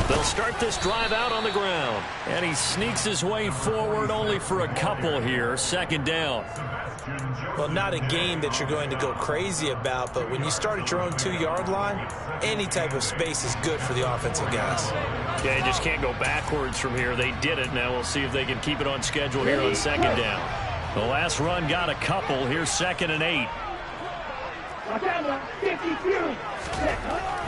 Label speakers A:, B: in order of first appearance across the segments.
A: They'll start this drive out on the ground. And he sneaks his way forward only for a couple here. Second down.
B: Well, not a game that you're going to go crazy about, but when you start at your own 2-yard line, any type of space is good for the offensive guys.
A: Yeah, you just can't go backwards from here. They did it. Now we'll see if they can keep it on schedule here on second down. The last run got a couple. Here's 2nd and 8.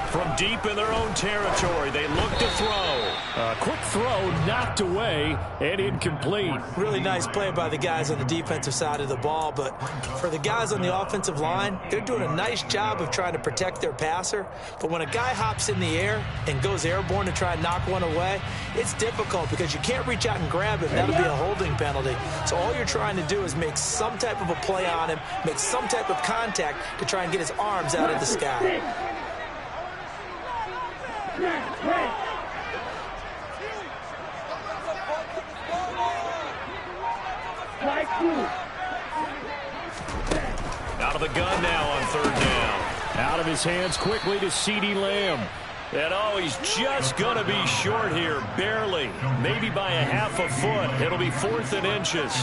A: From deep in their own territory, they look to throw.
C: A quick throw knocked away and incomplete.
B: Really nice play by the guys on the defensive side of the ball, but for the guys on the offensive line, they're doing a nice job of trying to protect their passer. But when a guy hops in the air and goes airborne to try and knock one away, it's difficult because you can't reach out and grab him. That'll be a holding penalty. So all you're trying to do is make some type of a play on him, make some type of contact to try and get his arms out of the sky.
A: Out of the gun now on 3rd down.
C: Out of his hands quickly to CeeDee Lamb.
A: And he's just going to be short here, barely. Maybe by a half a foot. It'll be 4th and inches.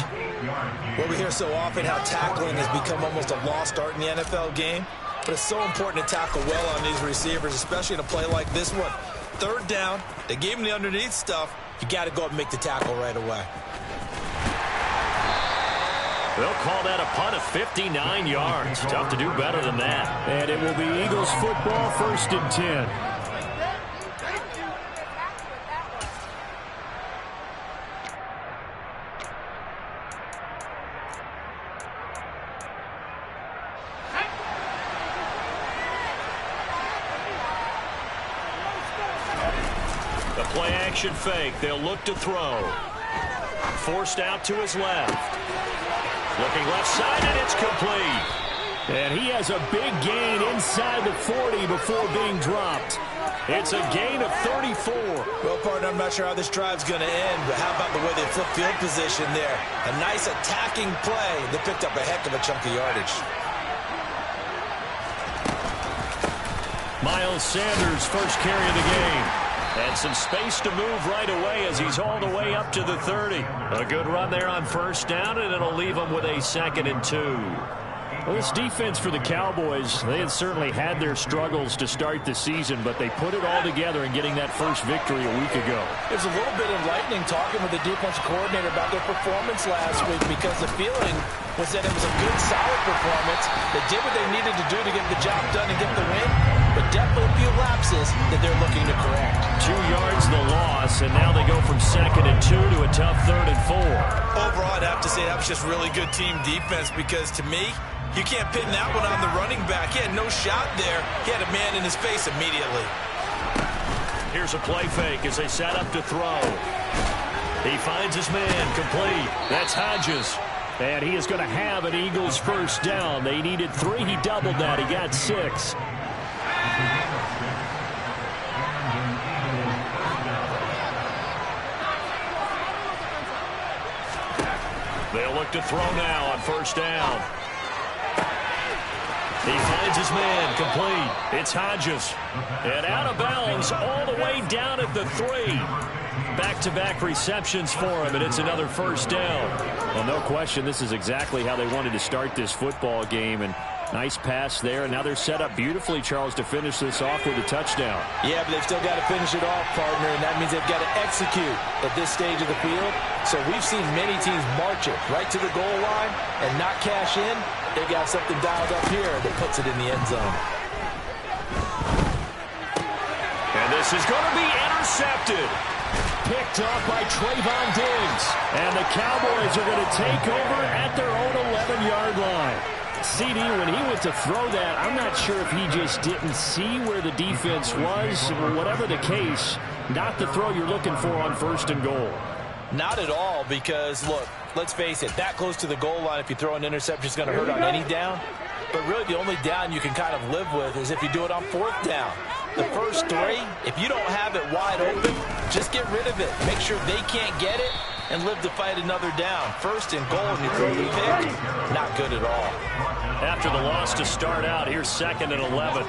B: Well, we hear so often how tackling has become almost a lost art in the NFL game. But it's so important to tackle well on these receivers, especially in a play like this one. 3rd down, they gave him the underneath stuff. You got to go up and make the tackle right away.
A: They'll call that a punt of 59 yards. Tough to do better than that.
C: And it will be Eagles football, 1st and 10.
A: Play-action fake. They'll look to throw. Forced out to his left. Looking left side, and it's complete.
C: And he has a big gain inside the 40 before being dropped.
A: It's a gain of 34.
B: Well, partner, I'm not sure how this drive's going to end, but how about the way they flip field position there? A nice attacking play. They picked up a heck of a chunk of yardage.
A: Miles Sanders, first carry of the game. And some space to move right away as he's all the way up to the 30. A good run there on 1st down, and it'll leave him with a 2nd and 2.
C: Well, this defense for the Cowboys, they had certainly had their struggles to start the season, but they put it all together in getting that first victory a week ago.
B: It was a little bit enlightening talking with the defensive coordinator about their performance last week because the feeling was that it was a good, solid performance. They did what they needed to do to get the job done and get the win, but definitely a few lapses that they're looking to correct.
A: 2 yards the loss, and now they go from 2nd and 2 to a tough 3rd and 4.
B: Overall, I'd have to say that was just really good team defense because, to me, you can't pin that one on the running back. He had no shot there. He had a man in his face immediately.
A: Here's a play fake as they set up to throw. He finds his man, complete. That's Hodges.
C: And he is going to have an Eagles 1st down. They needed 3. He doubled that. He got 6.
A: They'll look to throw now on 1st down. He finds his man, complete. It's Hodges. And out of bounds all the way down at the 3. Back-to-back receptions for him, and it's another 1st down.
C: Well, no question, this is exactly how they wanted to start this football game. And nice pass there, and now they're set up beautifully, Charles, to finish this off with a touchdown.
B: Yeah, but they've still got to finish it off, partner, and that means they've got to execute at this stage of the field. So we've seen many teams march it right to the goal line and not cash in. They got something dialed up here that puts it in the end zone.
A: And this is going to be intercepted.
C: Picked off by Trayvon Diggs. And the Cowboys are going to take over at their own 11-yard line. CD, when he went to throw that, I'm not sure if he just didn't see where the defense was. Whatever the case, not the throw you're looking for on 1st and goal.
B: Not at all, because, look, let's face it, that close to the goal line, if you throw an interception, is going to hurt on any down. But really, the only down you can kind of live with is if you do it on 4th down. The first 3, if you don't have it wide open, just get rid of it. Make sure they can't get it, and live to fight another down. First and goal, and you throw the pick. Not good at all.
A: After the loss to start out, here's 2nd and 11.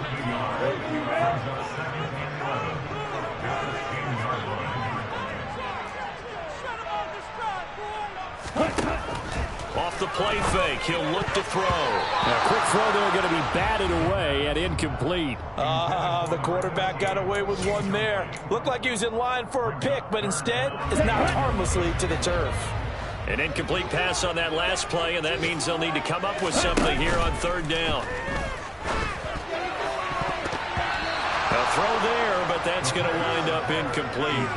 A: Off the play fake, he'll look to throw.
C: A quick throw there, going to be batted away and incomplete.
B: The quarterback got away with one there. Looked like he was in line for a pick, but instead is knocked harmlessly to the turf.
A: An incomplete pass on that last play, and that means they'll need to come up with something here on 3rd down. A throw there, but that's going to wind up incomplete.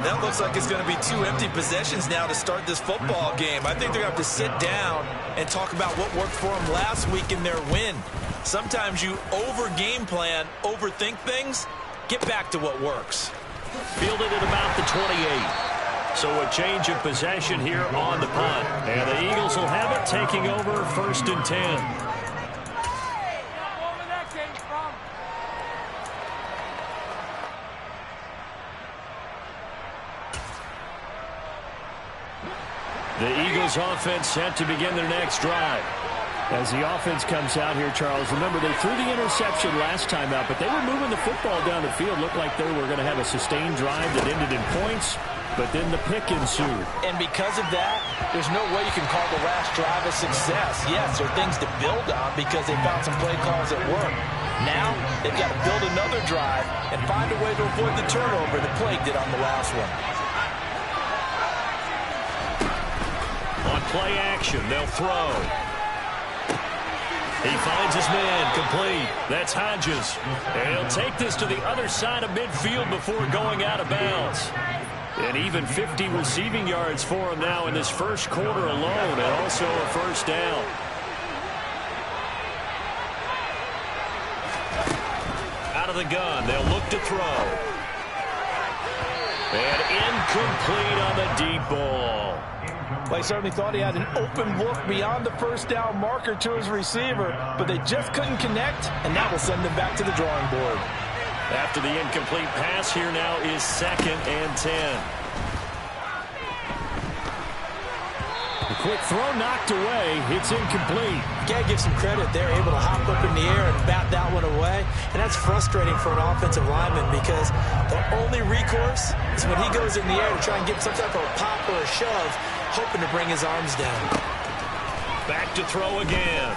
B: That looks like it's going to be 2 empty possessions now to start this football game. I think they're going to have to sit down and talk about what worked for them last week in their win. Sometimes you over-game plan, overthink things, get back to what works.
A: Fielded at about the 28. So a change of possession here on the punt. And the Eagles will have it, taking over 1st and 10. The Eagles offense set to begin their next drive.
C: As the offense comes out here, Charles, remember they threw the interception last time out, but they were moving the football down the field. Looked like they were going to have a sustained drive that ended in points, but then the pick ensued.
B: And because of that, there's no way you can call the last drive a success. Yes, there are things to build on because they found some play calls that work. Now, they've got to build another drive and find a way to avoid the turnover that plagued it on the last one.
A: On play action, they'll throw. He finds his man, complete. That's Hodges. And he'll take this to the other side of midfield before going out of bounds. And even 50 receiving yards for him now in this first quarter alone, and also a 1st down. Out of the gun, they'll look to throw. And incomplete on the deep ball.
B: Well, he certainly thought he had an open look beyond the 1st down marker to his receiver, but they just couldn't connect, and that will send them back to the drawing board.
A: After the incomplete pass, here now is 2nd and 10.
C: The quick throw knocked away. It's incomplete.
B: Got to give some credit. They're able to hop up in the air and bat that one away. And that's frustrating for an offensive lineman because the only recourse is when he goes in the air to try and get some type of a pop or a shove, hoping to bring his arms down.
A: Back to throw again.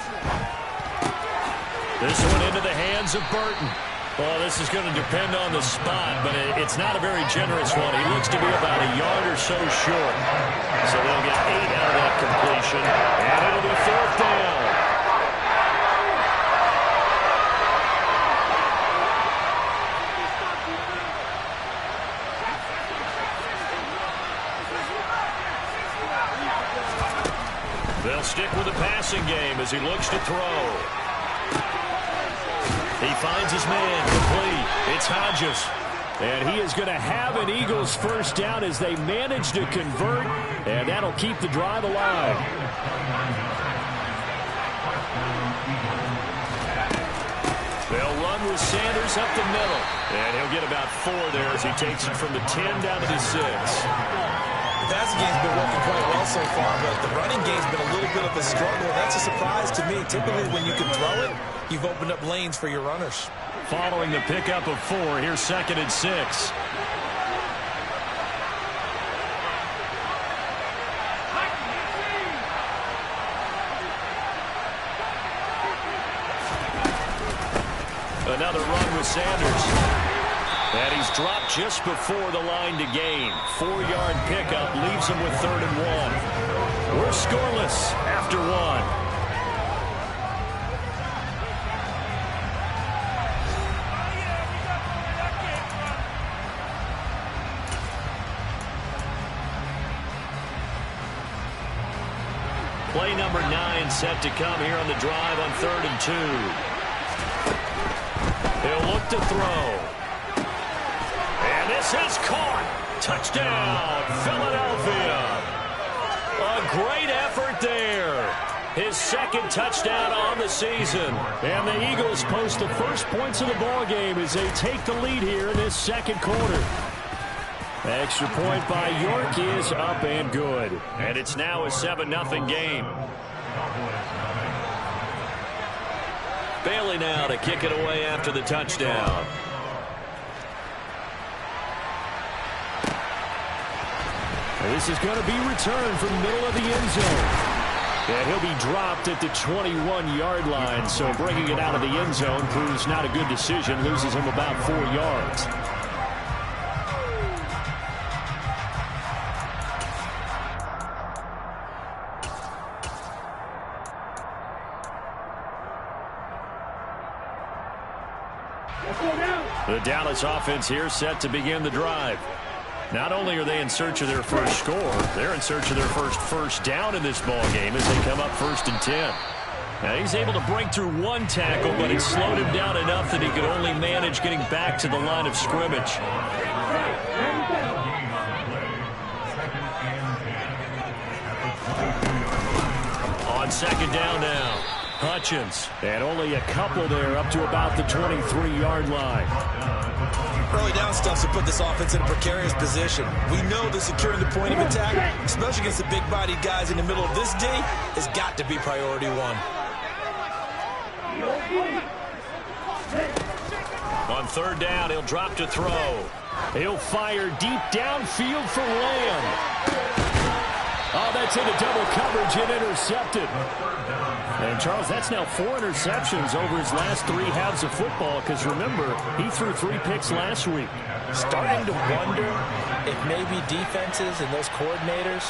A: This one into the hands of Burton. Well, this is going to depend on the spot, but it's not a very generous one. He looks to be about a yard or so short. So they'll get 8 out of that completion, and it'll be 4th down. They'll stick with the passing game as he looks to throw. He finds his man, complete. It's Hodges.
C: And he is going to have an Eagles 1st down as they manage to convert, and that'll keep the drive alive.
A: They'll run with Sanders up the middle. And he'll get about 4 there as he takes it from the 10 down to the 6.
B: The passing game's been working quite well so far, but the running game's been a little bit of a struggle. That's a surprise to me. Typically, when you can throw it, you've opened up lanes for your runners.
A: Following the pickup of 4, here's 2nd and 6. Another run with Sanders. And he's dropped just before the line to gain. 4-yard pickup leaves him with 3rd and 1. We're scoreless after 1. Play number 9 set to come here on the drive on 3rd and 2. He'll look to throw. And this is caught. Touchdown, Philadelphia. A great effort there. His 2nd touchdown on the season.
C: And the Eagles post the first points of the ball game as they take the lead here in this 2nd quarter.
A: Extra point by York is up and good. And it's now a 7-0 game. Bailey now to kick it away after the touchdown. This is going to be returned from the middle of the end zone. And he'll be dropped at the 21-yard line. So bringing it out of the end zone proves not a good decision. Loses him about 4 yards. The Dallas offense here set to begin the drive. Not only are they in search of their first score, they're in search of their first down in this ball game as they come up 1st and 10. Now he's able to break through one tackle, but it slowed him down enough that he could only manage getting back to the line of scrimmage. On 2nd down now, Hutchins, and only a couple there up to about the 23-yard line.
B: Early down stuff to put this offense in a precarious position. We know that securing the point of attack, especially against the big-bodied guys in the middle of this D, has got to be priority one.
A: On 3rd down, he'll drop to throw. He'll fire deep downfield for Lamb. Oh, that's into double coverage and intercepted. And, Charles, that's now 4 interceptions over his last 3 halves of football because, remember, he threw 3 picks last week.
B: Starting to wonder if maybe defenses and those coordinators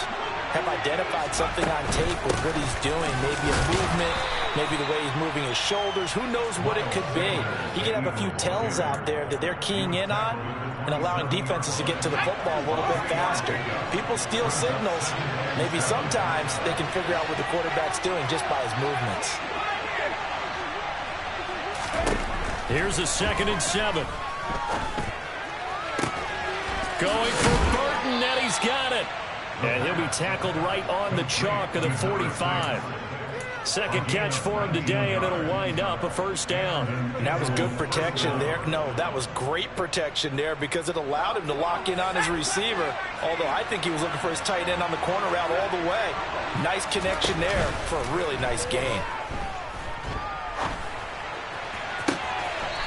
B: have identified something on tape with what he's doing. Maybe a movement, maybe the way he's moving his shoulders. Who knows what it could be? He could have a few tells out there that they're keying in on and allowing defenses to get to the football a little bit faster. People steal signals. Maybe sometimes they can figure out what the quarterback's doing just by his movements.
A: Here's a 2nd and 7. Going for Burton, and he's got it. And he'll be tackled right on the chalk of the 45. Second catch for him today, and it'll wind up a 1st down.
B: And that was good protection there. No, that was great protection there because it allowed him to lock in on his receiver, although I think he was looking for his tight end on the corner route all the way. Nice connection there for a really nice gain.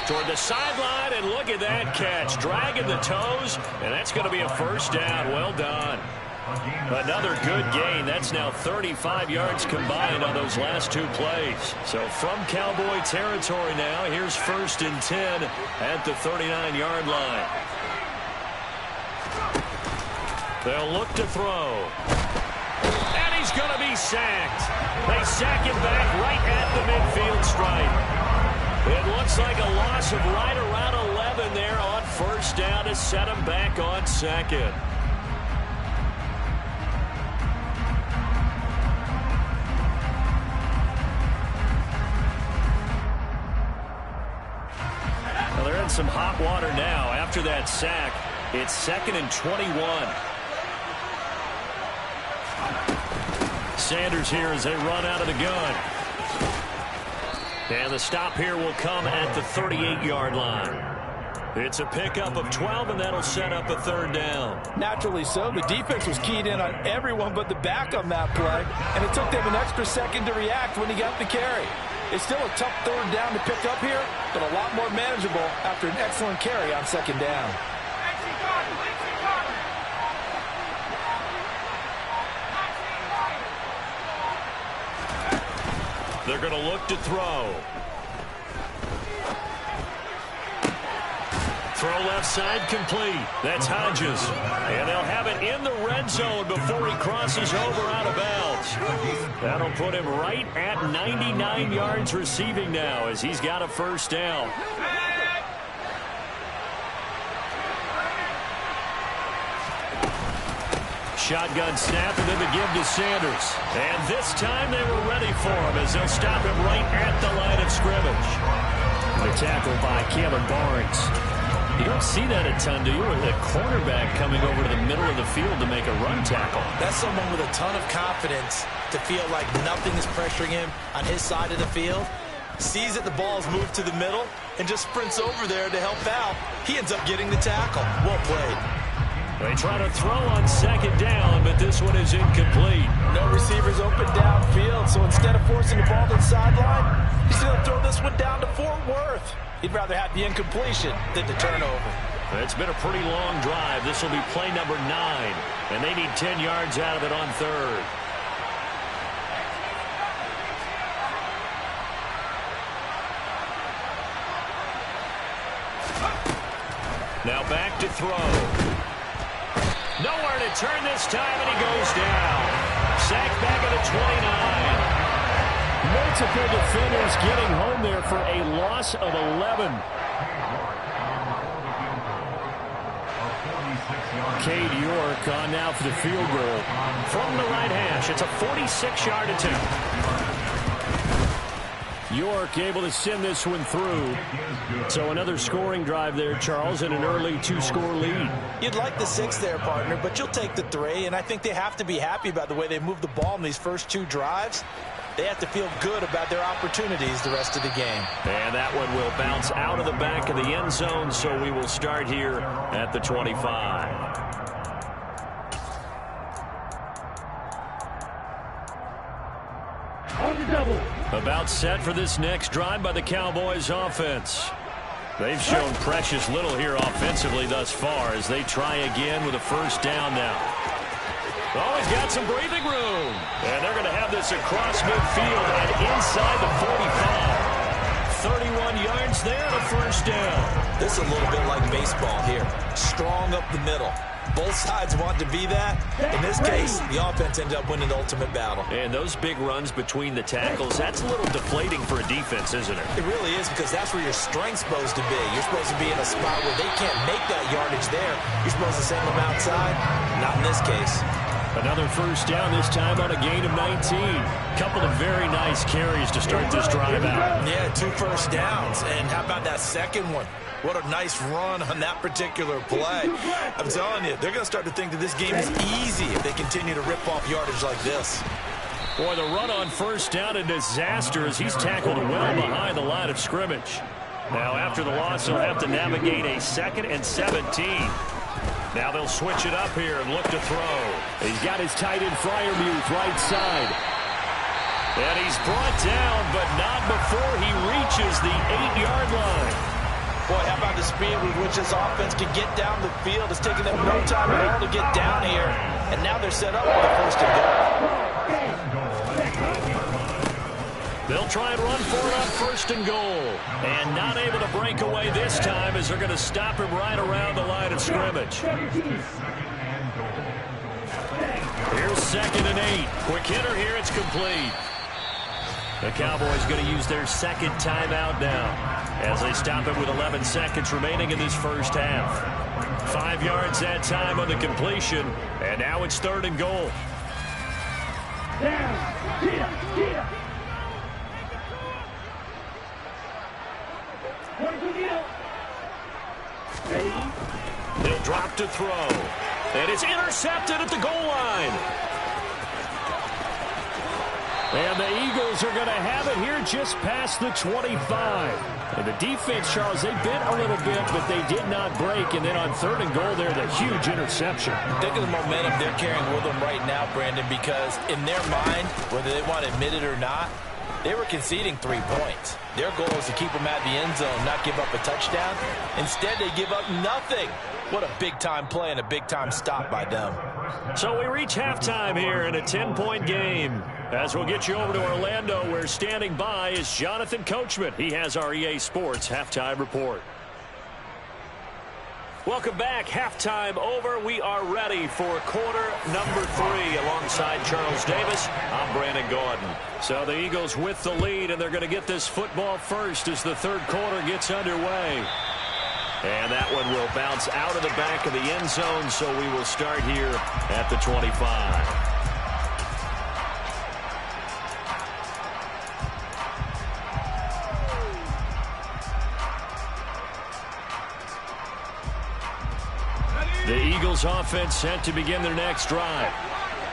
A: Toward the sideline, and look at that catch. Dragging the toes, and that's going to be a 1st down. Well done. Another good gain. That's now 35 yards combined on those last 2 plays. So from Cowboy territory now, here's 1st and 10 at the 39-yard line. They'll look to throw. And he's going to be sacked. They sack him back right at the midfield stripe. It looks like a loss of right around 11 there on 1st down to set him back on 2nd. Well, they're in some hot water now after that sack. It's 2nd and 21. Sanders here as they run out of the gun. And the stop here will come at the 38-yard line. It's a pickup of 12, and that'll set up a 3rd down.
B: Naturally so. The defense was keyed in on everyone but the back on that play, and it took them an extra second to react when he got the carry. It's still a tough 3rd down to pick up here, but a lot more manageable after an excellent carry on 2nd down.
A: They're going to look to throw. Throw left side complete. That's Hodges. And they'll have it in the red zone before he crosses over out of bounds. That'll put him right at 99 yards receiving now as he's got a 1st down. Shotgun snap and then the give to Sanders. And this time they were ready for him as they'll stop him right at the line of scrimmage. The tackle by Cameron Barnes. You don't see that a ton, do you? With a cornerback coming over to the middle of the field to make a run tackle.
B: That's someone with a ton of confidence to feel like nothing is pressuring him on his side of the field. Sees that the ball's moved to the middle and just sprints over there to help out. He ends up getting the tackle. Well played.
A: They try to throw on second down, but this one is incomplete.
B: No receivers open downfield, so instead of forcing the ball to the sideline, he's going to throw this one down to Fort Worth. He'd rather have the incompletion than the turnover.
A: It's been a pretty long drive. This will be play number 9, and they need 10 yards out of it on third. Now back to throw. Nowhere to turn this time, and he goes down. Sacked back at the 29.
C: Multiple defenders getting home there for a loss of 11. Cade York on now for the field goal.
A: From the right hash, it's a 46-yard attempt.
C: York able to send this one through. So another scoring drive there, Charles, and an early 2-score lead.
B: You'd like the 6 there, partner, but you'll take the 3, and I think they have to be happy about the way they moved the ball in these first 2 drives. They have to feel good about their opportunities the rest of the game.
A: And that one will bounce out of the back of the end zone, so we will start here at the 25. About set for this next drive by the Cowboys offense. They've shown precious little here offensively thus far as they try again with a first down now. Oh, he's got some breathing room. And they're going to have this across midfield and inside the 45. 31 yards there and a first down.
B: This is a little bit like baseball here. Strong up the middle. Both sides want to be that. In this case, the offense ended up winning the ultimate battle.
A: And those big runs between the tackles, that's a little deflating for a defense, isn't it?
B: It really is, because that's where your strength's supposed to be. You're supposed to be in a spot where they can't make that yardage there. You're supposed to send them outside. Not in this case.
A: Another first down, this time on a gain of 19. Couple of very nice carries to start this drive out.
B: Yeah, 2 first downs. And how about that second one? What a nice run on that particular play. I'm telling you, they're going to start to think that this game is easy if they continue to rip off yardage like this.
A: Boy, the run on first down, a disaster as he's tackled well behind the line of scrimmage. Now, after the loss, he'll have to navigate a 2nd and 17. Now they'll switch it up here and look to throw.
C: He's got his tight end Freiermuth right side.
A: And he's brought down, but not before he reaches the 8-yard line.
B: Boy, how about the speed with which this offense can get down the field? It's taking them no time at all to get down here. And now they're set up for the first and goal.
A: They'll try and run for it on first and goal. And not able to break away this time as they're going to stop him right around the line of scrimmage. Here's 2nd and 8. Quick hitter here. It's complete. The Cowboys going to use their 2nd timeout now as they stop it with 11 seconds remaining in this first half. 5 yards that time on the completion. And now it's 3rd and goal. They'll drop to throw. And it's intercepted at the goal line.
C: And the Eagles are going to have it here just past the 25. And the defense, Charles, they bit a little bit, but they did not break. And then on 3rd and goal there, the huge interception.
B: Think of the momentum they're carrying with them right now, Brandon, because in their mind, whether they want to admit it or not, they were conceding 3 points. Their goal is to keep them at the end zone, not give up a touchdown. Instead, they give up nothing. What a big-time play and a big-time stop by them.
A: So we reach halftime here in a 10-point game. As we'll get you over to Orlando, where standing by is Jonathan Coachman. He has our EA Sports Halftime Report. Welcome back. Halftime over. We are ready for quarter number 3 alongside Charles Davis. I'm Brandon Gordon. So the Eagles with the lead, and they're going to get this football first as the 3rd quarter gets underway. And that one will bounce out of the back of the end zone, so we will start here at the 25. The Eagles offense set to begin their next drive.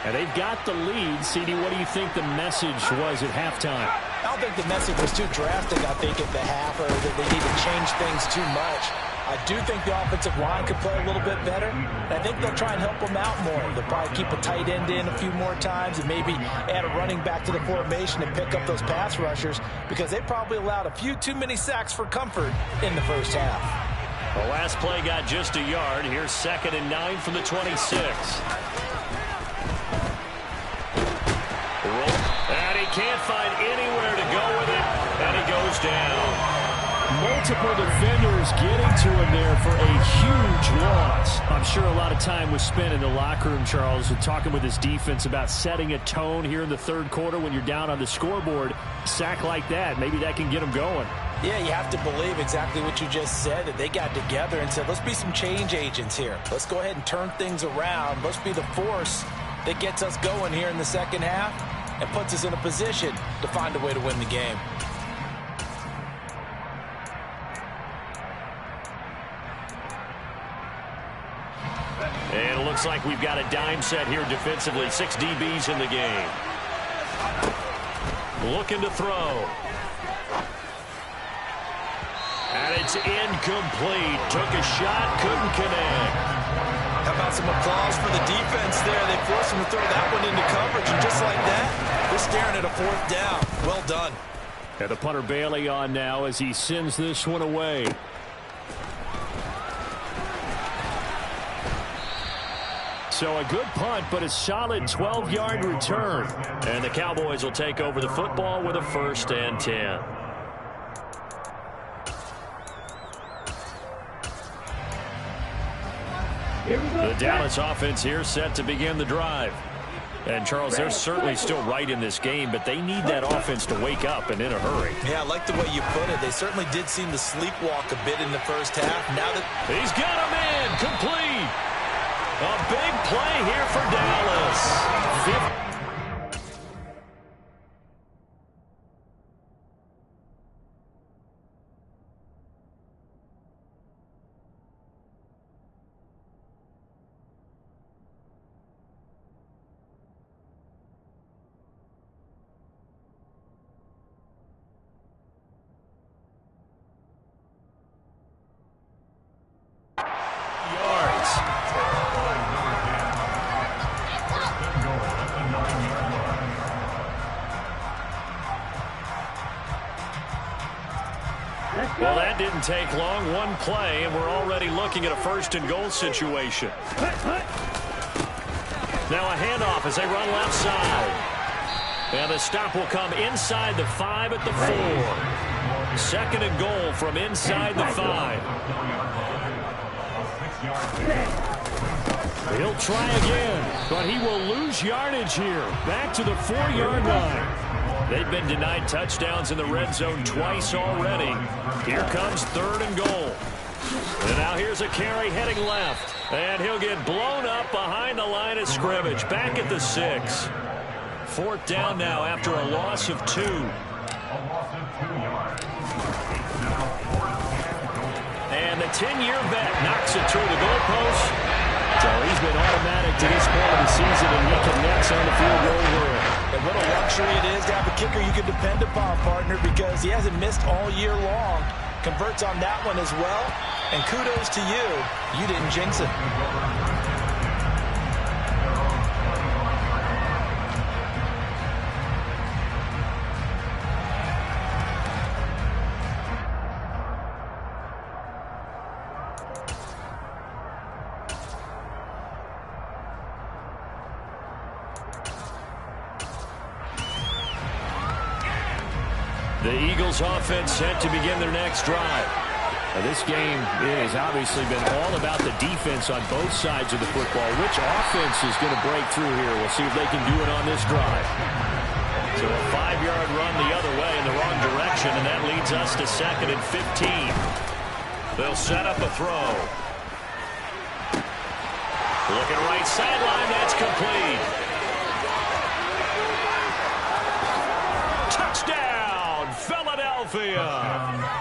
C: And they've got the lead. CD, what do you think the message was at halftime?
B: I don't think the message was too drastic, I think, at the half, or that they need to change things too much. I do think the offensive line could play a little bit better. And I think they'll try and help them out more. They'll probably keep a tight end in a few more times and maybe add a running back to the formation and pick up those pass rushers because they probably allowed a few too many sacks for comfort in the first half.
A: The last play got just a yard. Here's 2nd and 9 from the 26. And he can't find anywhere to go with it, and he goes down.
C: Multiple defenders getting to him there for a huge loss. I'm sure a lot of time was spent in the locker room, Charles, talking with his defense about setting a tone here in the third quarter when you're down on the scoreboard. Sack like that, maybe that can get him going.
B: Yeah, you have to believe exactly what you just said, that they got together and said, let's be some change agents here. Let's go ahead and turn things around. Let's be the force that gets us going here in the second half and puts us in a position to find a way to win the game.
A: And it looks like we've got a dime set here defensively. 6 DBs in the game. Looking to throw. And it's incomplete. Took a shot, couldn't connect.
B: How about some applause for the defense there? They forced him to throw that one into coverage, and just like that, they're staring at a 4th down. Well done.
C: And the punter Bailey on now as he sends this one away. So a good punt, but a solid 12-yard return.
A: And the Cowboys will take over the football with a 1st and 10. The Dallas offense here set to begin the drive. And, Charles, they're certainly still right in this game, but they need that offense to wake up and in a hurry.
B: Yeah, I like the way you put it. They certainly did seem to sleepwalk a bit in the first half. Now that
A: he's got him in, complete. A big play here for Dallas. Well, that didn't take long. One play, and we're already looking at a 1st and goal situation. Now a handoff as they run left side. And the stop will come inside the 5 at the 4. 2nd and goal from inside the 5. He'll try again, but he will lose yardage here. Back to the 4-yard line. They've been denied touchdowns in the red zone twice already. Here comes 3rd and goal. And now here's a carry heading left. And he'll get blown up behind the line of scrimmage. Back at the 6. 4th down now after a loss of 2. And the 10-year vet knocks it through the goalpost. So he's been automatic to this point of the season, and he connects on the field goal world.
B: And what a luxury it is to have a kicker you can depend upon, partner, because he hasn't missed all year long. Converts on that one as well. And kudos to you. You didn't jinx it.
A: The Eagles offense set to begin their next drive.
C: Now, this game has obviously been all about the defense on both sides of the football. Which offense is going to break through here? We'll see if they can do it on this drive.
A: So a 5-yard run the other way in the wrong direction, and that leads us to 2nd and 15. They'll set up a throw. Looking right sideline, that's complete. Touchdown, Philadelphia. Philadelphia.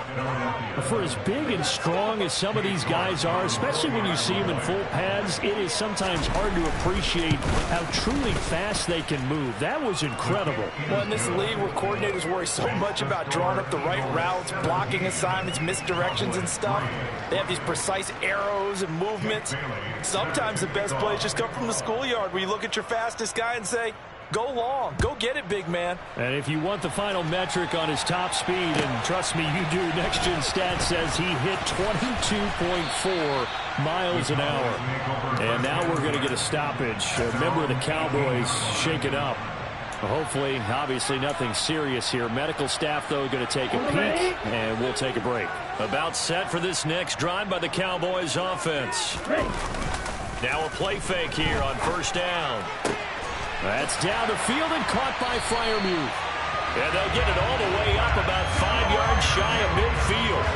C: For as big and strong as some of these guys are, especially when you see them in full pads, it is sometimes hard to appreciate how truly fast they can move. That was incredible.
B: Well, in this league where coordinators worry so much about drawing up the right routes, blocking assignments, misdirections and stuff, they have these precise arrows and movements. Sometimes the best plays just come from the schoolyard where you look at your fastest guy and say, go long. Go get it, big man.
C: And if you want the final metric on his top speed, and trust me, you do, Next Gen Stats says he hit 22.4 miles an hour. And now we're going to get a stoppage. A member of the Cowboys shaken up. Hopefully, obviously, nothing serious here. Medical staff, though, going to take a peek, and we'll take a break.
A: About set for this next drive by the Cowboys offense. Now a play fake here on first down.
C: That's down the field and caught by Freiermuth.
A: And they'll get it all the way up about 5 yards shy of midfield.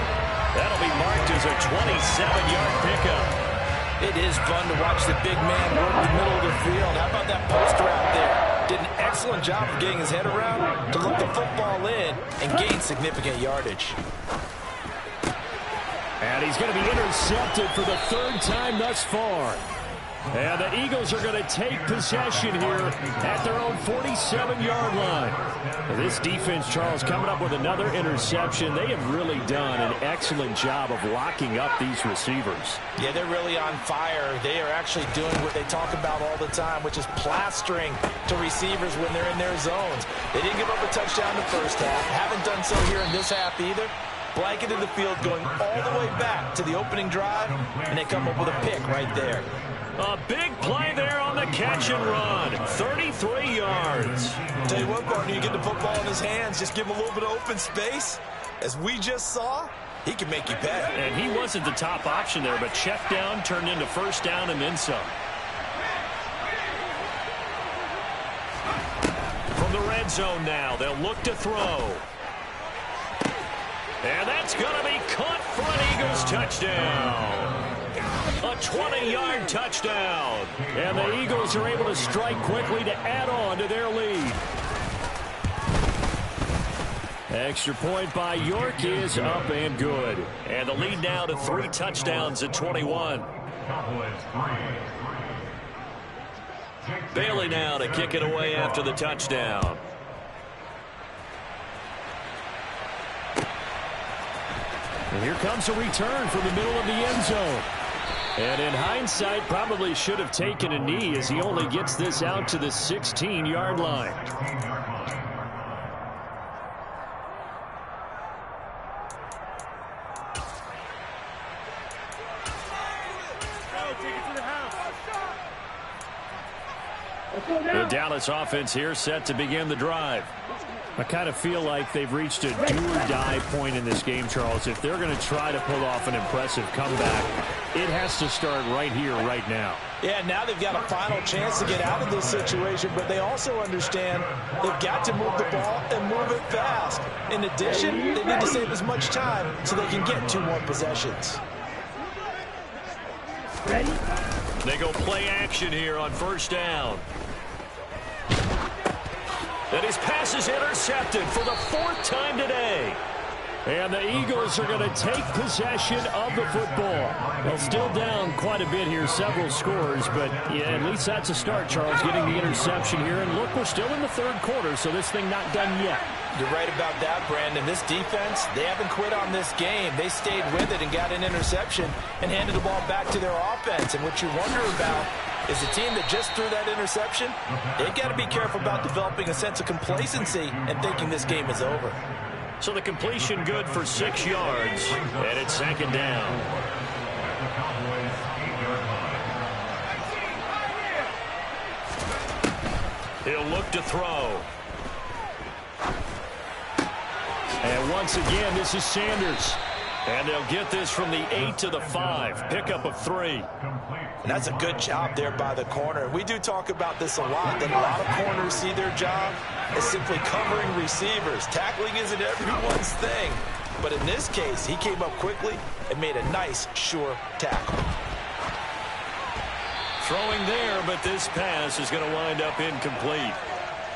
A: That'll be marked as a 27-yard pickup.
B: It is fun to watch the big man work the middle of the field. How about that post route there? Did an excellent job of getting his head around to look the football in and gain significant yardage.
C: And he's going to be intercepted for the third time thus far. And the Eagles are going to take possession here at their own 47-yard line. This defense, Charles, coming up with another interception. They have really done an excellent job of locking up these receivers.
B: Yeah, they're really on fire. They are actually doing what they talk about all the time, which is plastering to receivers when they're in their zones. They didn't give up a touchdown the first half. Haven't done so here in this half either. Blanketed the field going all the way back to the opening drive, and they come up with a pick right there.
A: A big play there on the catch and run. 33 yards.
B: Tell you what, partner, you get the football in his hands, just give him a little bit of open space. As we just saw, he can make you pay.
A: And he wasn't the top option there, but check down turned into first down and then some. From the red zone now, they'll look to throw. And that's going to be caught for an Eagles touchdown. A 20-yard touchdown.
C: And the Eagles are able to strike quickly to add on to their lead. Extra point by York is up and good.
A: And the lead now to 3 touchdowns at 21. Bailey now to kick it away after the touchdown.
C: And here comes a return from the middle of the end zone. And in hindsight, probably should have taken a knee as he only gets this out to the 16-yard line.
A: The Dallas offense here set to begin the drive.
C: I kind of feel like they've reached a do-or-die point in this game, Charles. If they're going to try to pull off an impressive comeback, it has to start right here, right now.
B: Yeah, now they've got a final chance to get out of this situation, but they also understand they've got to move the ball and move it fast. In addition, they need to save as much time so they can get 2 more possessions.
A: Ready? They go play action here on first down. And his pass is intercepted for the 4th time today.
C: And the Eagles are going to take possession of the football. They'll still down quite a bit here, several scores, but yeah, at least that's a start, Charles, getting the interception here. And look, we're still in the 3rd quarter, so this thing not done yet.
B: You're right about that, Brandon. This defense, they haven't quit on this game. They stayed with it and got an interception and handed the ball back to their offense. And what you wonder about is the team that just threw that interception, they've got to be careful about developing a sense of complacency and thinking this game is over.
A: So the completion good for 6 yards, and it's 2nd down. He'll look to throw.
C: And once again, this is Sanders.
A: And they'll get this from the 8 to the 5. Pickup of 3.
B: And that's a good job there by the corner. We do talk about this a lot, that a lot of corners see their job as simply covering receivers. Tackling isn't everyone's thing. But in this case, he came up quickly and made a nice, sure tackle.
A: Throwing there, but this pass is going to wind up incomplete.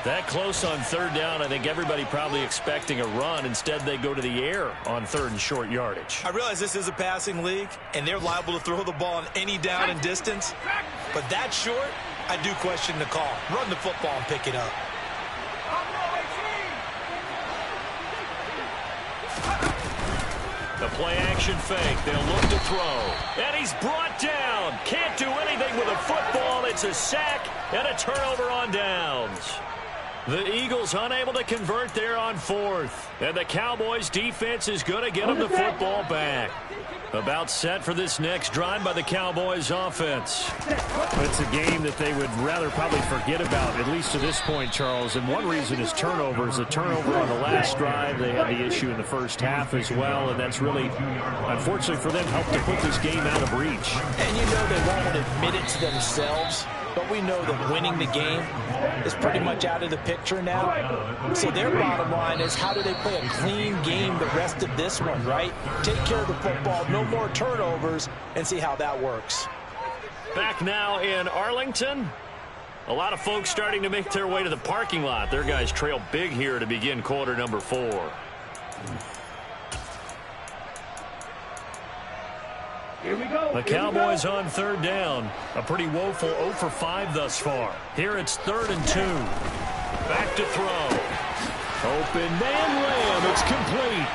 A: That close on third down, I think everybody probably expecting a run. Instead, they go to the air on third and short yardage.
B: I realize this is a passing league, and they're liable to throw the ball on any down and distance. But that short, I do question the call. Run the football and pick it up.
A: The play-action fake. They'll look to throw. And he's brought down. Can't do anything with a football. It's a sack and a turnover on downs. The Eagles unable to convert there on fourth. And the Cowboys defense is going to get them the football back. About set for this next drive by the Cowboys offense.
C: It's a game that they would rather probably forget about, at least to this point, Charles. And one reason is turnovers. A turnover on the last drive. They had the issue in the first half as well. And that's really, unfortunately for them, helped to put this game out of reach.
B: And you know they won't admit it to themselves. But we know that winning the game is pretty much out of the picture now. So their bottom line is, how do they play a clean game the rest of this one, right? Take care of the football, no more turnovers, and see how that works.
A: Back now in Arlington. A lot of folks starting to make their way to the parking lot. Their guys trail big here to begin quarter number 4. The Cowboys on third down. A pretty woeful 0 for 5 thus far. Here it's 3rd and 2. Back to throw. Open man ram. It's complete.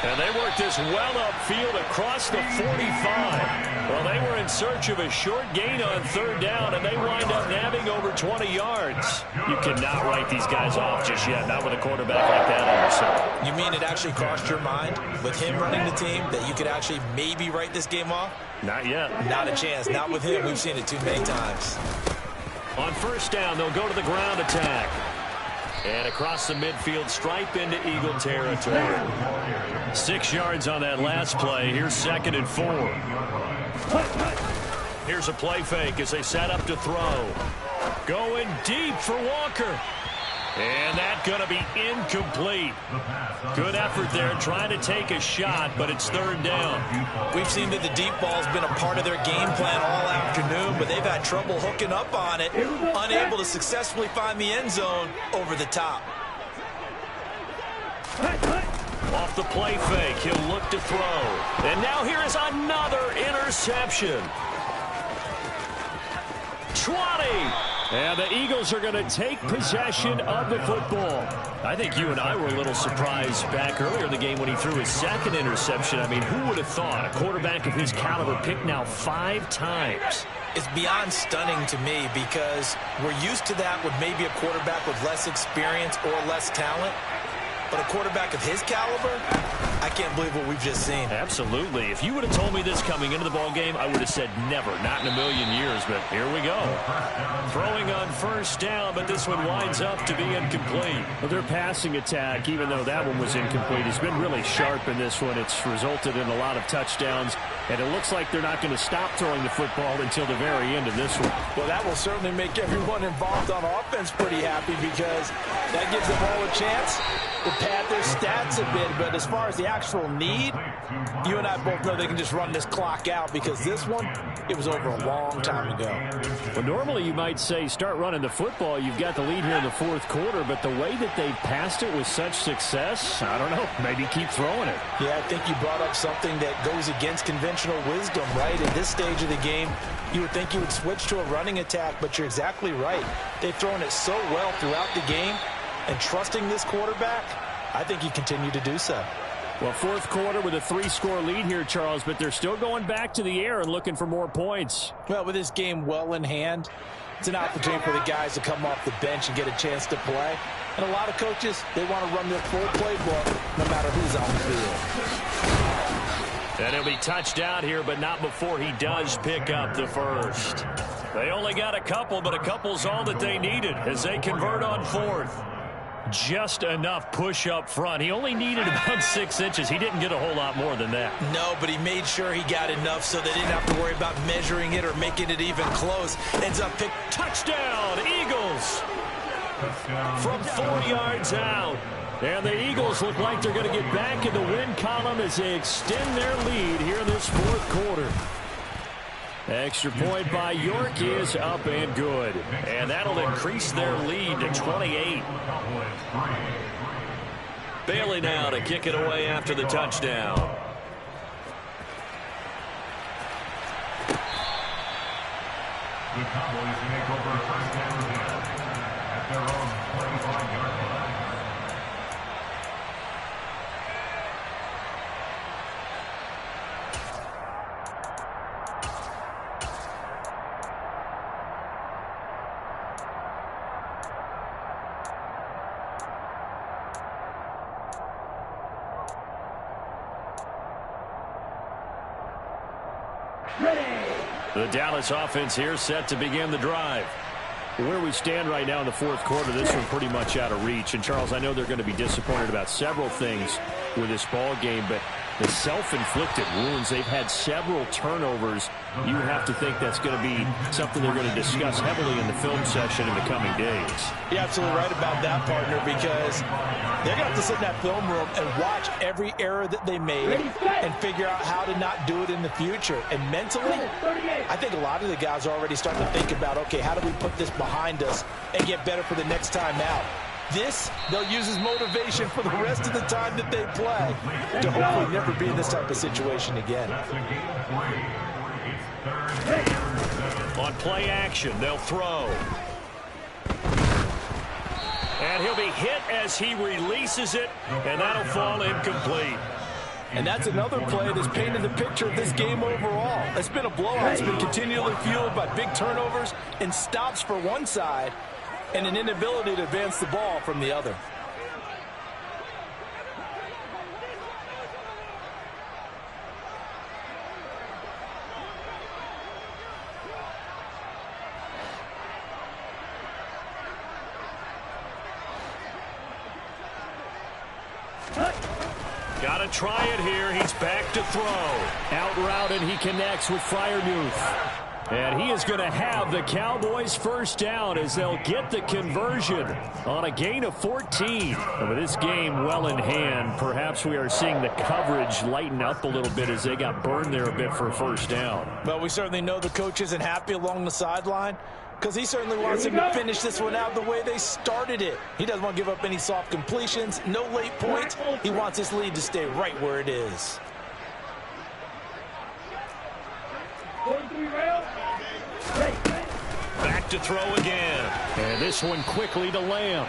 A: And they worked this well upfield across the 45. Well, they were in search of a short gain on third down, and they wind up nabbing over 20 yards. You cannot write these guys off just yet, not with a quarterback like that on your side.
B: You mean it actually crossed your mind with him running the team that you could actually maybe write this game off?
A: Not yet.
B: Not a chance. Not with him. We've seen it too many times.
A: On first down, they'll go to the ground attack. And across the midfield stripe into Eagle territory. 6 yards on that last play. Here's 2nd and 4. Here's a play fake as they set up to throw. Going deep for Walker. And that's going to be incomplete. Good effort there trying to take a shot, but it's 3rd down.
B: We've seen that the deep ball's been a part of their game plan all afternoon, but they've had trouble hooking up on it, unable to successfully find the end zone over the top.
A: Off the play fake, he'll look to throw. And now here is another interception. 20. And the Eagles are going to take possession of the football. I think you and I were a little surprised back earlier in the game when he threw his 2nd interception. I mean, who would have thought a quarterback of his caliber picked now 5 times?
B: It's beyond stunning to me because we're used to that with maybe a quarterback with less experience or less talent. But a quarterback of his caliber, I can't believe what we've just seen.
A: Absolutely. If you would have told me this coming into the ball game, I would have said never, not in a million years. But here we go. Throwing on first down, but this one winds up to be incomplete.
C: Well, their passing attack, even though that one was incomplete, has been really sharp in this one. It's resulted in a lot of touchdowns, and it looks like they're not going to stop throwing the football until the very end of this one.
B: Well, that will certainly make everyone involved on offense pretty happy because that gives them all a chance to pad their stats a bit. But as far as the actual need, you and I both know they can just run this clock out because this one, it was over a long time ago.
C: Well, normally you might say start running the football. You've got the lead here in the 4th quarter, but the way that they've passed it with such success, I don't know, maybe keep throwing it.
B: Yeah, I think you brought up something that goes against conventional wisdom, right? In this stage of the game, you would think you would switch to a running attack, but you're exactly right. They've thrown it so well throughout the game, and trusting this quarterback, I think you continue to do so.
C: Well, 4th quarter with a 3-score lead here, Charles, but they're still going back to the air and looking for more points.
B: Well, with this game well in hand, it's an opportunity for the guys to come off the bench and get a chance to play. And a lot of coaches, they want to run their full playbook no matter who's on the field.
A: And he'll be touched out here, but not before he does pick up the first. They only got a couple, but a couple's all that they needed as they convert on 4th. Just enough push up front. He only needed about 6 inches. He didn't get a whole lot more than that.
B: No, but he made sure he got enough so they didn't have to worry about measuring it or making it even close. Ends up pick.
A: Touchdown, Eagles! From 4 yards out. And the Eagles look like they're going to get back in the win column as they extend their lead here in this 4th quarter. Extra point by York is up and good. And that'll increase their lead to 28. Bailey now to kick it away after the touchdown.
D: The Cowboys make over first down at their own 25-yard line.
A: The Dallas offense here set to begin the drive. Where we stand right now in the fourth quarter, this one pretty much out of reach. And, Charles, I know they're going to be disappointed about several things with this ball game, but the self-inflicted wounds, they've had several turnovers. You have to think that's going to be something they're going to discuss heavily in the film session in the coming days.
B: You're absolutely right about that, partner, because they're going to have to sit in that film room and watch every error that they made and figure out how to not do it in the future. And mentally, I think a lot of the guys are already starting to think about, okay, how do we put this behind us and get better for the next time out? This, they'll use as motivation for the rest of the time that they play to hopefully never be in this type of situation again.
A: On play action, they'll throw. And he'll be hit as he releases it, and that'll fall incomplete.
B: And that's another play that's painted the picture of this game overall. It's been a blowout. It's been continually fueled by big turnovers and stops for one side and an inability to advance the ball from the other.
A: Got to try it here. He's back to throw. Out route, and he connects with Freiermuth. And he is going to have the Cowboys first down as they'll get the conversion on a gain of 14. And with this game well in hand, perhaps we are seeing the coverage lighten up a little bit as they got burned there a bit for a first down.
B: Well, we certainly know the coach isn't happy along the sideline because he certainly wants them to finish this one out the way they started it. He doesn't want to give up any soft completions, no late points. He wants his lead to stay right where it is.
A: Back to throw again. And this one quickly to Lamb.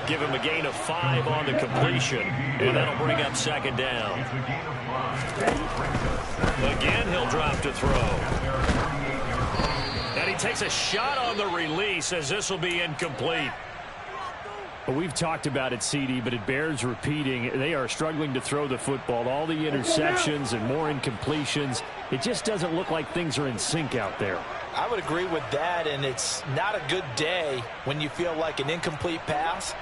A: Give him a gain of 5 on the completion. And that'll bring up second down. Again, he'll drop to throw. And he takes a shot on the release as this will be incomplete. Well, we've talked about it, CD, but it bears repeating. They are struggling to throw the football. All the interceptions and more incompletions. It just doesn't look like things are in sync out there.
B: I would agree with that, and it's not a good day when you feel like an incomplete pass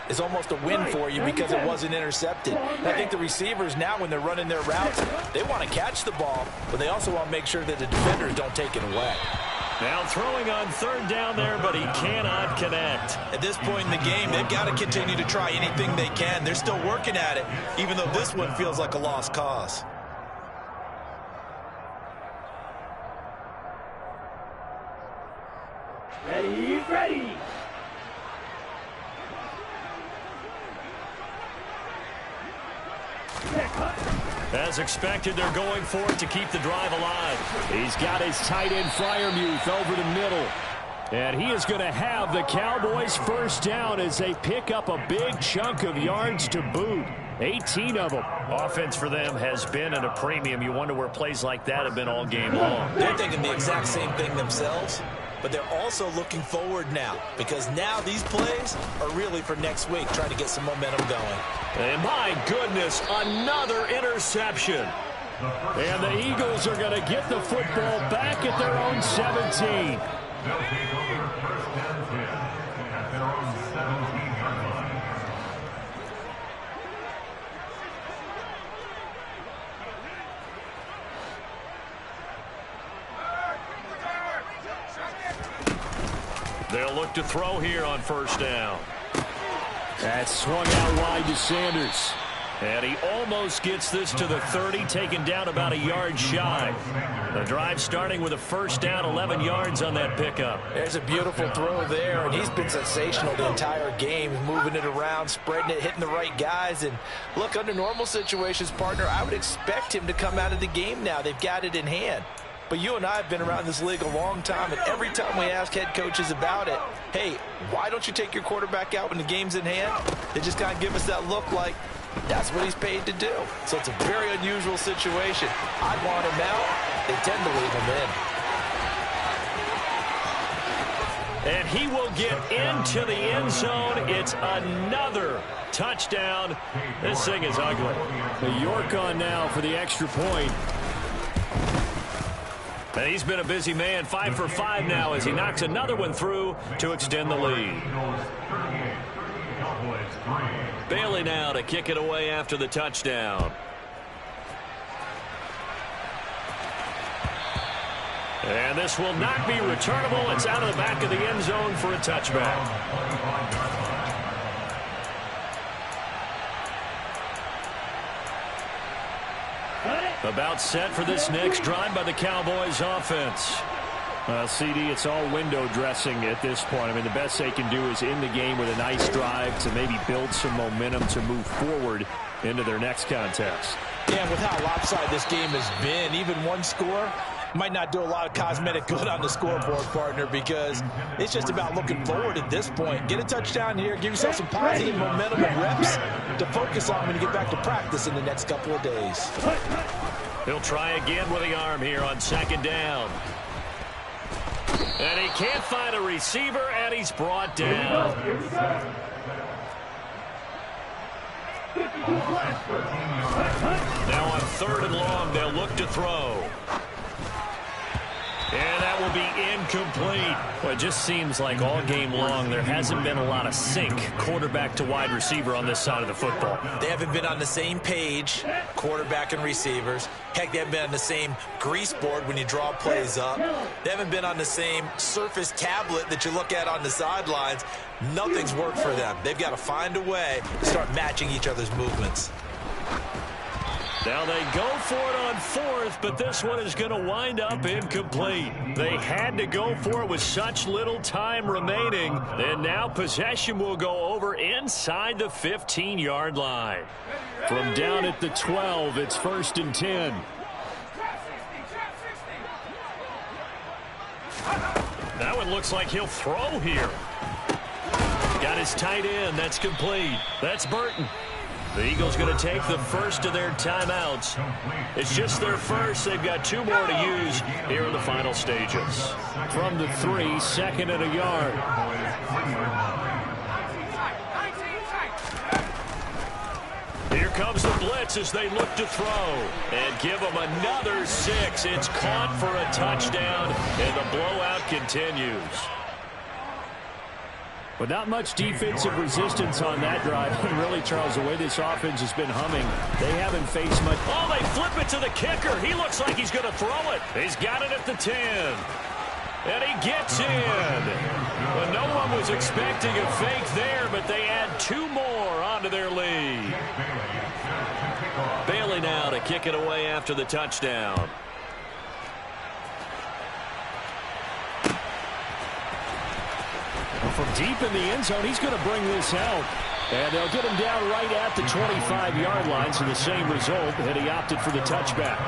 B: is almost a win for you because it wasn't intercepted. And I think the receivers now, when they're running their routes, they want to catch the ball, but they also want to make sure that the defenders don't take it away.
A: Now throwing on third down there, but he cannot connect.
B: At this point in the game, they've got to continue to try anything they can. They're still working at it, even though this one feels like a lost cause.
E: Ready.
A: As expected, they're going for it to keep the drive alive. He's got his tight end Freiermuth over the middle. And he is going to have the Cowboys first down as they pick up a big chunk of yards to boot. 18 of them. Offense for them has been at a premium. You wonder where plays like that have been all game long.
B: They're thinking the exact same thing themselves, but they're also looking forward now because now these plays are really for next week, trying to get some momentum going.
A: And my goodness, another interception. And the Eagles are going to get the football back at their own 17.
D: They'll take over first and 10 at their own 17-yard line.
A: They'll look to throw here on first down. That's swung out wide to Sanders. And he almost gets this to the 30, taken down about a yard shy. The drive starting with a first down, 11 yards on that pickup.
B: There's a beautiful throw there, and he's been sensational the entire game, moving it around, spreading it, hitting the right guys. And look, under normal situations, partner, I would expect him to come out of the game now. They've got it in hand. But you and I have been around this league a long time, and every time we ask head coaches about it, hey, why don't you take your quarterback out when the game's in hand? They just kind of give us that look like that's what he's paid to do. So it's a very unusual situation. I'd want him out. They tend to leave him in.
A: And he will get into the end zone. It's another touchdown. This thing is ugly.
C: The York on now for the extra point.
A: And he's been a busy man, 5 for 5 now as he knocks another one through to extend the lead. Bailey now to kick it away after the touchdown. And this will not be returnable. It's out of the back of the end zone for a touchback. About set for this next drive by the Cowboys offense.
C: CD, it's all window dressing at this point. I mean, the best they can do is end the game with a nice drive to maybe build some momentum to move forward into their next contest.
B: Yeah, with how lopsided this game has been, even one score might not do a lot of cosmetic good on the scoreboard, partner, because it's just about looking forward at this point. Get a touchdown here, give yourself some positive momentum and reps to focus on when you get back to practice in the next couple of days.
A: He'll try again with the arm here on second down. And he can't find a receiver, and he's brought down. Now on 3rd and long, they'll look to throw. And that will be incomplete.
C: Well, it just seems like all game long there hasn't been a lot of sync quarterback to wide receiver on this side of the football.
B: They haven't been on the same page, quarterback and receivers. Heck, they haven't been on the same grease board when you draw plays up. They haven't been on the same Surface tablet that you look at on the sidelines. Nothing's worked for them. They've got to find a way to start matching each other's movements.
A: Now they go for it on 4th, but this one is going to wind up incomplete. They had to go for it with such little time remaining. And now possession will go over inside the 15-yard line.
C: From down at the 12, it's 1st and 10.
A: That one looks like he'll throw here. Got his tight end. That's complete. That's Burton. The Eagles going to take the first of their timeouts. It's just their first. They've got 2 more to use here in the final stages.
C: From the 3, 2nd and a yard.
A: Here comes the blitz as they look to throw. And give them another 6. It's caught for a touchdown, and the blowout continues.
C: But not much defensive resistance on that drive. And really, Charles, the way this offense has been humming, they haven't faced much.
A: Oh, they flip it to the kicker. He looks like he's going to throw it. He's got it at the 10. And he gets in. Well, no one was expecting a fake there, but they add 2 more onto their lead. Bailey now to kick it away after the touchdown.
C: From deep in the end zone, he's going to bring this out. And they'll get him down right at the 25-yard line, so the same result, and he opted for the touchback.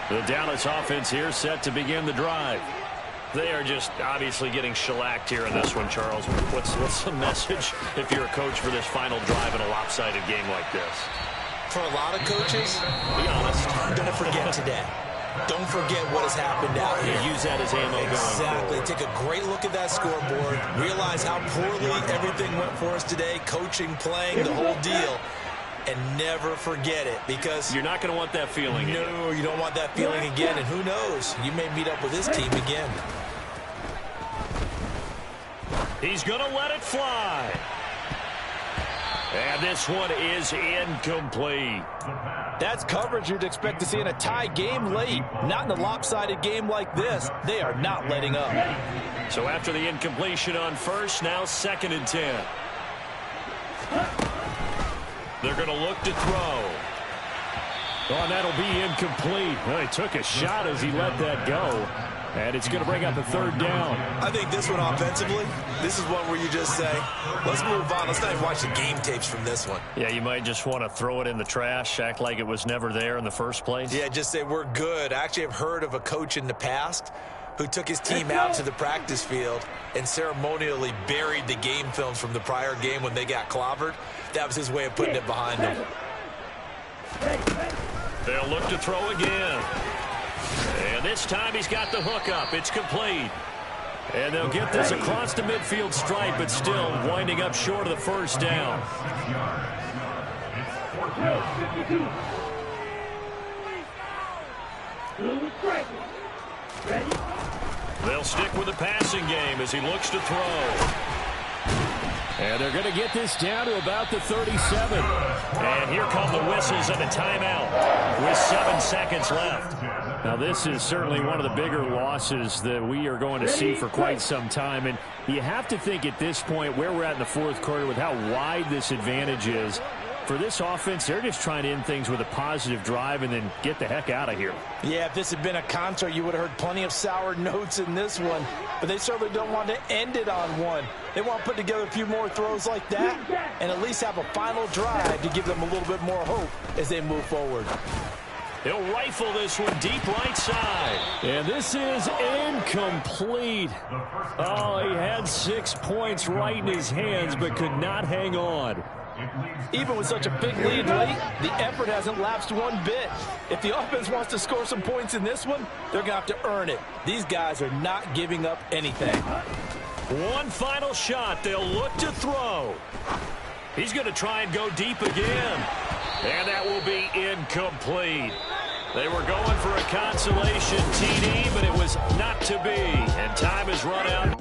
A: The Dallas offense here set to begin the drive. They are just obviously getting shellacked here in this one, Charles. What's the message if you're a coach for this final drive in a lopsided game like this?
B: For a lot of coaches, be honest, don't forget today. Don't forget what has happened out here.
A: Use that as ammo going forward.
B: Take a great look at that scoreboard. Realize how poorly everything went for us today. Coaching, playing, the whole deal. And never forget it, because
A: you're not going to want that feeling again.
B: No, you don't want that feeling again. And who knows? You may meet up with this team again.
A: He's going to let it fly. And this one is incomplete.
B: That's coverage you'd expect to see in a tie game late. Not in a lopsided game like this. They are not letting up.
A: So after the incompletion on first, now 2nd and 10. They're going to look to throw.
C: Oh, and that'll be incomplete. Well, he took a shot as he let that go. And it's going to bring up a 3rd down.
B: I think this one offensively, this is one where you just say, let's move on. Let's not even watch the game tapes from this one.
A: Yeah, you might just want to throw it in the trash, act like it was never there in the first place.
B: Yeah, just say we're good. I actually have heard of a coach in the past who took his team out to the practice field and ceremonially buried the game films from the prior game when they got clobbered. That was his way of putting it behind them.
A: They'll look to throw again. And this time he's got the hook up. It's complete. And they'll get this across the midfield stripe, but still winding up short of the 1st down. They'll stick with the passing game as he looks to throw.
C: And they're going to get this down to about the 37.
A: And here come the whistles and a timeout with 7 seconds left.
C: Now, this is certainly one of the bigger losses that we are going to see for quite some time. And you have to think at this point where we're at in the 4th quarter with how wide this advantage is. For this offense, they're just trying to end things with a positive drive and then get the heck out of here.
B: Yeah, if this had been a contra, you would have heard plenty of sour notes in this one. But they certainly don't want to end it on one. They want to put together a few more throws like that and at least have a final drive to give them a little bit more hope as they move forward.
A: He'll rifle this one deep right side.
C: And this is incomplete. Oh, he had 6 points right in his hands but could not hang on.
B: Even with such a big lead late, the effort hasn't lapsed one bit. If the offense wants to score some points in this one, they're going to have to earn it. These guys are not giving up anything.
A: One final shot. They'll look to throw. He's going to try and go deep again. And that will be incomplete. They were going for a consolation TD, but it was not to be. And time has run out.